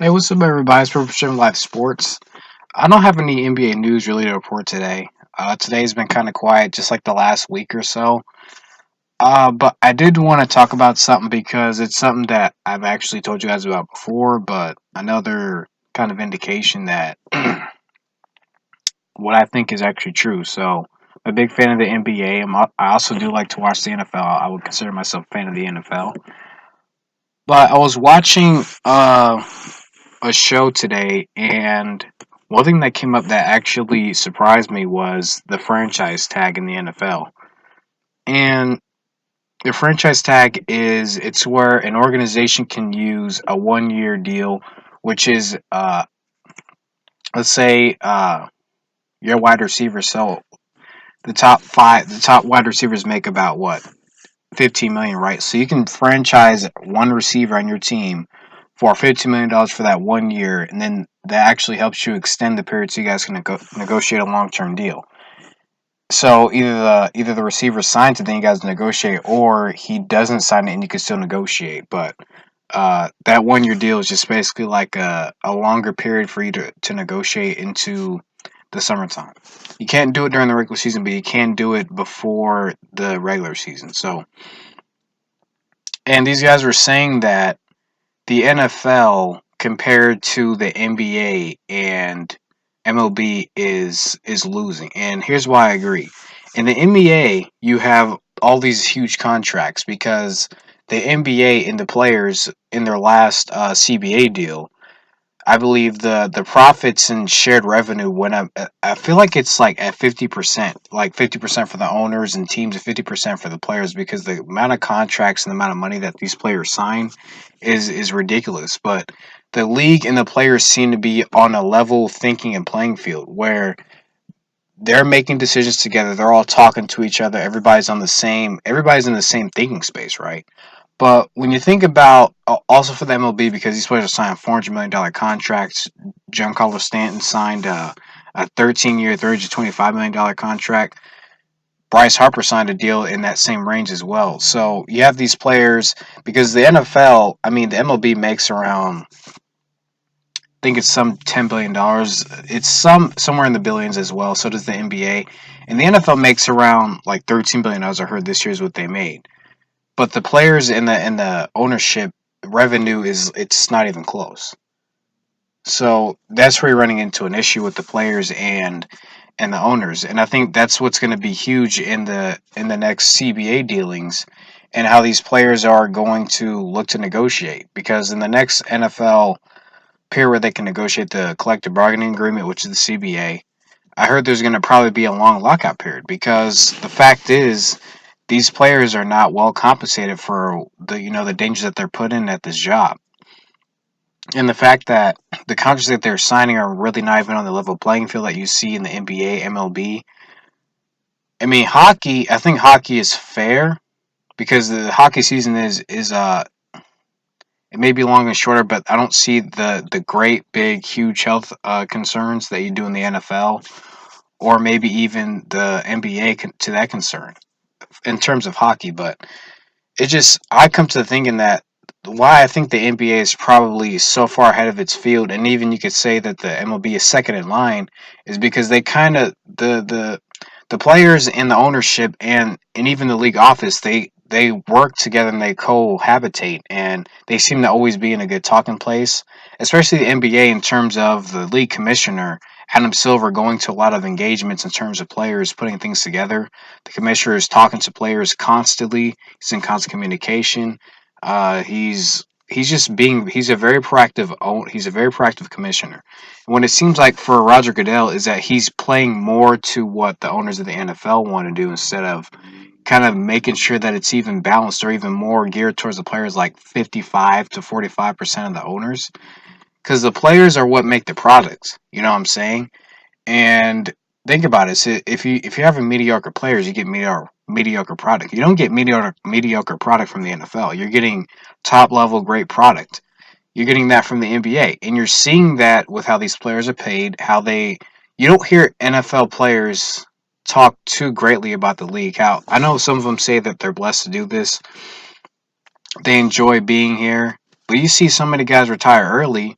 Hey, what's up, everybody? It's Professional Life Sports. I don't have any NBA news really to report today. Today's been kind of quiet, just like the last week or so. But I did want to talk about something because it's something that I've actually told you guys about before, but another kind of indication that what I think is actually true. So, I'm a big fan of the NBA. I also do like to watch the NFL. I would consider myself a fan of the NFL. But I was watching a show today, and one thing that came up that actually surprised me was the franchise tag in the NFL. And the franchise tag is it's where an organization can use a 1 year deal, which is let's say your wide receiver. So the top wide receivers make about what 15 million, right? So you can franchise one receiver on your team for $15 million for that 1 year, and then that actually helps you extend the period so you guys can negotiate a long term deal. So either the receiver signs it, then you guys negotiate, or he doesn't sign it and you can still negotiate. But that 1 year deal is just basically like a longer period for you to negotiate into the summertime. You can't do it during the regular season, but you can do it before the regular season. So, and these guys were saying that the NFL compared to the NBA and MLB is losing. And here's why I agree. In the NBA, you have all these huge contracts because the NBA and the players in their last CBA deal, I believe the profits and shared revenue went up. I feel like it's like at 50%, like 50% for the owners and teams, and 50% for the players because the amount of contracts and the amount of money that these players sign is ridiculous. But the league and the players seem to be on a level thinking and playing field where they're making decisions together. They're all talking to each other. Everybody's in the same thinking space, right? But when you think about also for the MLB, because these players are signing $400 million contracts, Giancarlo Stanton signed a 13-year, $325 million contract. Bryce Harper signed a deal in that same range as well. So you have these players because the NFL, I mean, the MLB makes around, I think it's some $10 billion. It's somewhere in the billions as well. So does the NBA, and the NFL makes around like $13 billion. I heard this year is what they made. But the players in the ownership revenue is it's not even close. So that's where you're running into an issue with the players and the owners. And I think that's what's going to be huge in the next CBA dealings and how these players are going to look to negotiate because in the next NFL period where they can negotiate the collective bargaining agreement, which is the CBA, I heard there's going to probably be a long lockout period because the fact is these players are not well compensated for the dangers that they're put in at this job, and the fact that the contracts that they're signing are really not even on the level playing field that you see in the NBA, MLB. I mean, hockey. I think hockey is fair because the hockey season is it may be long and shorter, but I don't see the great big huge health concerns that you do in the NFL or maybe even the NBA to that concern in terms of hockey, but it just I come to thinking that why I think the NBA is probably so far ahead of its field, and even you could say that the MLB is second in line, is because they kind of the players and the ownership and even the league office they work together and they cohabitate and they seem to always be in a good talking place, especially the NBA in terms of the league commissioner Adam Silver going to a lot of engagements in terms of players putting things together. The commissioner is talking to players constantly. He's in constant communication. He's a very proactive commissioner. And what it seems like for Roger Goodell is that he's playing more to what the owners of the NFL want to do instead of kind of making sure that it's even balanced or even more geared towards the players, like 55 to 45% of the owners, because the players are what make the products. You know what I'm saying? And think about it. So if you have a mediocre players, you get mediocre product. You don't get mediocre product from the NFL. You're getting top level great product. You're getting that from the NBA, and you're seeing that with how these players are paid. How they you don't hear NFL players talk too greatly about the league. How I know some of them say that they're blessed to do this. They enjoy being here, but you see so many guys retire early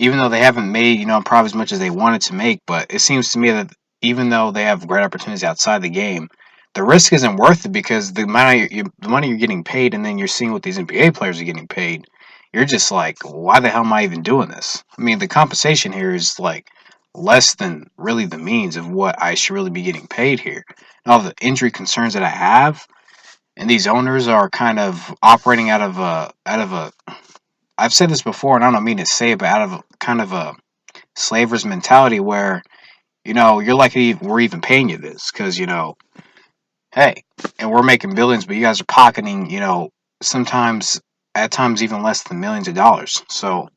even though they haven't made, probably as much as they wanted to make. But it seems to me that even though they have great opportunities outside the game, the risk isn't worth it because the money you're getting paid, and then you're seeing what these NBA players are getting paid. You're just like, why the hell am I even doing this? I mean, the compensation here is like less than really the means of what I should really be getting paid here. And all the injury concerns that I have, and these owners are kind of operating out of a. I've said this before, and I don't mean to say it, but out of kind of a slaver's mentality where you're lucky we're even paying you this because hey, and we're making billions, but you guys are pocketing sometimes at times even less than millions of dollars. So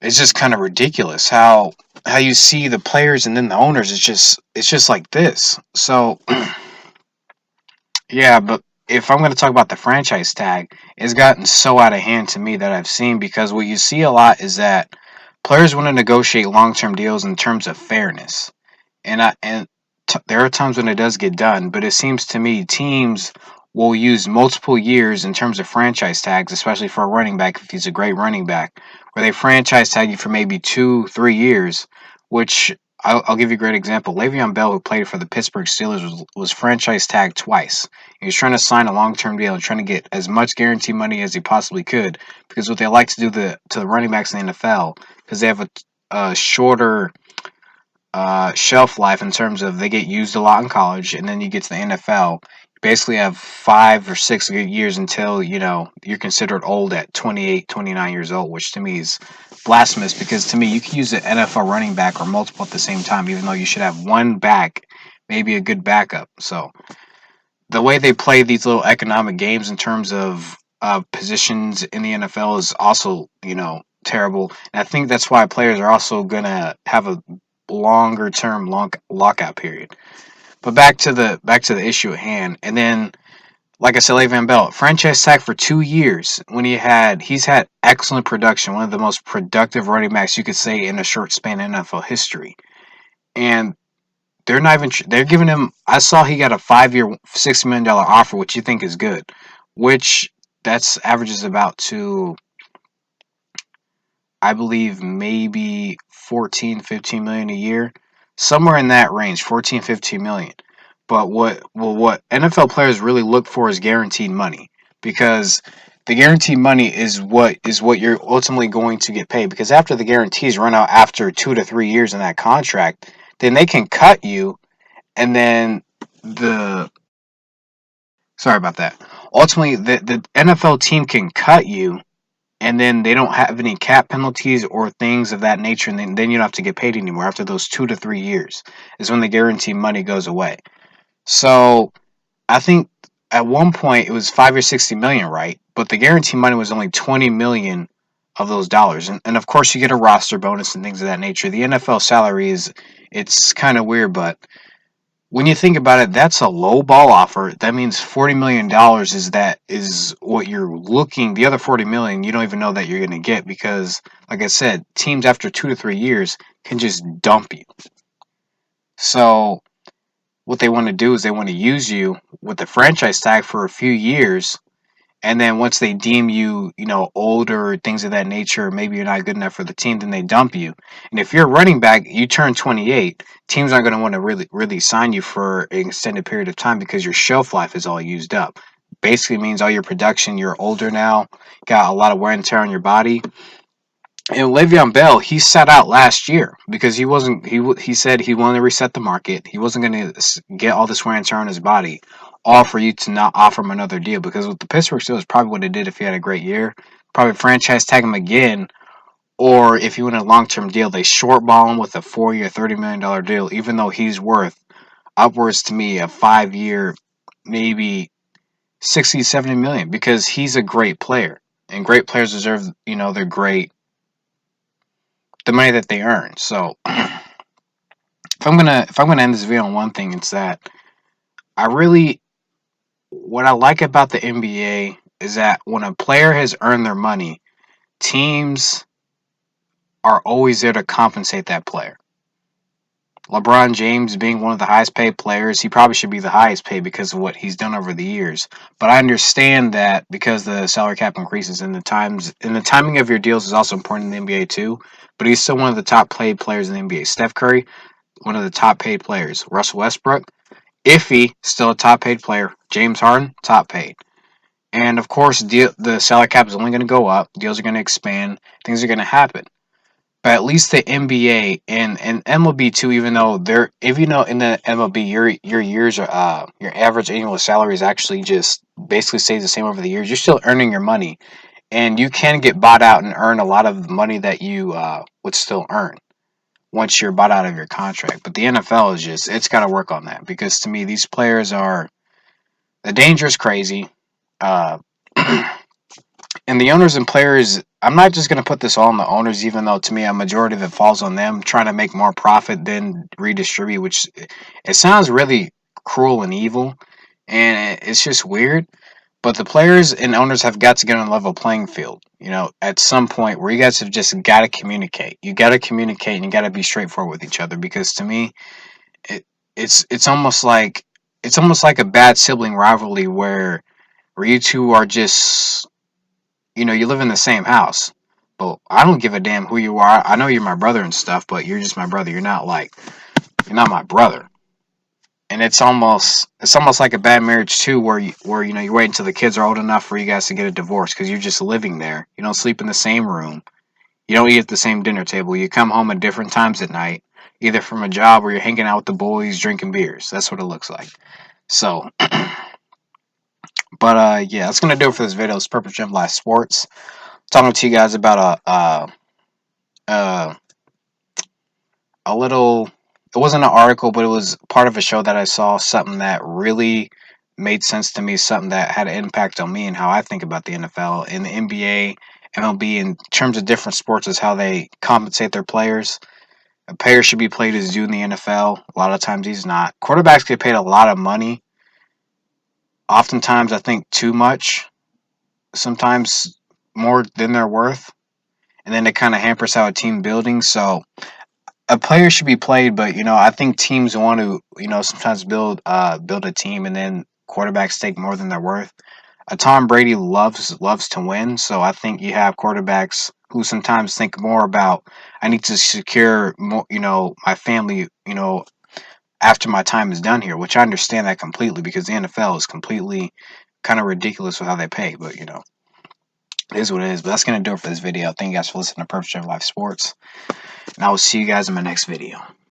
it's just kind of ridiculous how you see the players and then the owners. It's just like this. So yeah, but if I'm going to talk about the franchise tag, it's gotten so out of hand to me that I've seen because what you see a lot is that players want to negotiate long-term deals in terms of fairness. And there are times when it does get done, but it seems to me teams will use multiple years in terms of franchise tags, especially for a running back if he's a great running back, where they franchise tag you for maybe 2, 3 years, which I'll give you a great example. Le'Veon Bell, who played for the Pittsburgh Steelers, was franchise tagged twice. He was trying to sign a long-term deal and trying to get as much guarantee money as he possibly could, because what they like to do to the running backs in the NFL, because they have a shorter shelf life in terms of they get used a lot in college, and then you get to the NFL. You basically have 5 or 6 good years until you're considered old at 28, 29 years old, which to me is blasphemous because to me you can use an NFL running back or multiple at the same time, even though you should have one back, maybe a good backup. So the way they play these little economic games in terms of positions in the NFL is also terrible, and I think that's why players are also gonna have a longer term lockout period. But back to the issue at hand, and then like I said, Le'Veon Bell, franchise tag for 2 years when he's had excellent production, one of the most productive running backs you could say in a short span in NFL history, and they're not even they're giving him. I saw he got a 5 year, $60 million offer, which you think is good, which that's averages about to I believe maybe 14, 15 million a year, somewhere in that range, 14, 15 million. But what NFL players really look for is guaranteed money because the guaranteed money is what you're ultimately going to get paid because after the guarantees run out after 2 to 3 years in that contract, then they can cut you and then the sorry about that. Ultimately, the NFL team can cut you and then they don't have any cap penalties or things of that nature, and then you don't have to get paid anymore after those 2 to 3 years is when the guarantee money goes away. So I think at one point it was 5 or 60 million, right? But the guarantee money was only 20 million of those dollars, and of course you get a roster bonus and things of that nature. The NFL salary is it's kind of weird, but when you think about it, that's a low ball offer. That means $40 million is what you're looking. The other 40 million you don't even know that you're going to get because, like I said, teams after 2 to 3 years can just dump you. So what they want to do is they want to use you with the franchise tag for a few years, and then once they deem you, older, things of that nature, maybe you're not good enough for the team, then they dump you. And if you're a running back, you turn 28, teams aren't going to want to really, really sign you for an extended period of time because your shelf life is all used up. Basically means all your production, you're older now, got a lot of wear and tear on your body. And Le'Veon Bell, he sat out last year because he wasn't. He said he wanted to reset the market. He wasn't going to get all this wear and tear on his body, all for you to not offer him another deal. Because with the Pittsburgh Steelers, probably what they did if he had a great year, probably franchise tag him again, or if he went a long term deal, they shortball him with a 4 year, $30 million deal, even though he's worth upwards to me a 5 year, maybe 60, 70 million, because he's a great player, and great players deserve their great the money that they earn. So if I'm gonna end this video on one thing, it's that I really what I like about the NBA is that when a player has earned their money, teams are always there to compensate that player. LeBron James being one of the highest paid players, he probably should be the highest paid because of what he's done over the years. But I understand that because the salary cap increases and the timing of your deals is also important in the NBA too. But he's still one of the top paid players in the NBA. Steph Curry, one of the top paid players. Russell Westbrook, iffy, still a top paid player. James Harden, top paid. And of course, the salary cap is only going to go up. Deals are going to expand. Things are going to happen. But at least the NBA and MLB too, even though they're if you know in the MLB your years are your average annual salary is actually just basically stays the same over the years. You're still earning your money, and you can get bought out and earn a lot of the money that you would still earn once you're bought out of your contract. But the NFL is just it's got to work on that because to me these players are the danger is crazy. Uh, and the owners and players, I'm not just going to put this all on the owners, even though to me a majority of it falls on them trying to make more profit than redistribute, which it sounds really cruel and evil, and it's just weird. But the players and owners have got to get on a level playing field. You know, at some point where you guys have just got to communicate. You got to communicate and you got to be straightforward with each other. Because to me, it, it's almost like a bad sibling rivalry where you two are just you live in the same house. But I don't give a damn who you are. I know you're my brother and stuff, but you're just my brother. You're not my brother. And it's almost like a bad marriage too, where you wait until the kids are old enough for you guys to get a divorce because you're just living there. You don't sleep in the same room. You don't eat at the same dinner table. You come home at different times at night, either from a job or you're hanging out with the boys drinking beers. That's what it looks like. So, but yeah, that's gonna do it for this video. It's Purple Gym Live Sports. Talking to you guys about uh, a little. It wasn't an article, but it was part of a show that I saw. Something that really made sense to me. Something that had an impact on me and how I think about the NFL and the NBA, MLB in terms of different sports is how they compensate their players. A player should be paid as due in the NFL. A lot of times he's not. Quarterbacks get paid a lot of money. Oftentimes, I think too much. Sometimes more than they're worth, and then it kind of hampers how a team building. So a player should be played, but I think teams want to sometimes build a team, and then quarterbacks take more than they're worth. Tom Brady loves to win, so I think you have quarterbacks who sometimes think more about I need to secure more, my family, after my time is done here, which I understand that completely because the NFL is completely kind of ridiculous with how they pay, but it is what it is. But that's gonna do it for this video. Thank you guys for listening to Purpose Driven Life Sports, and I will see you guys in my next video.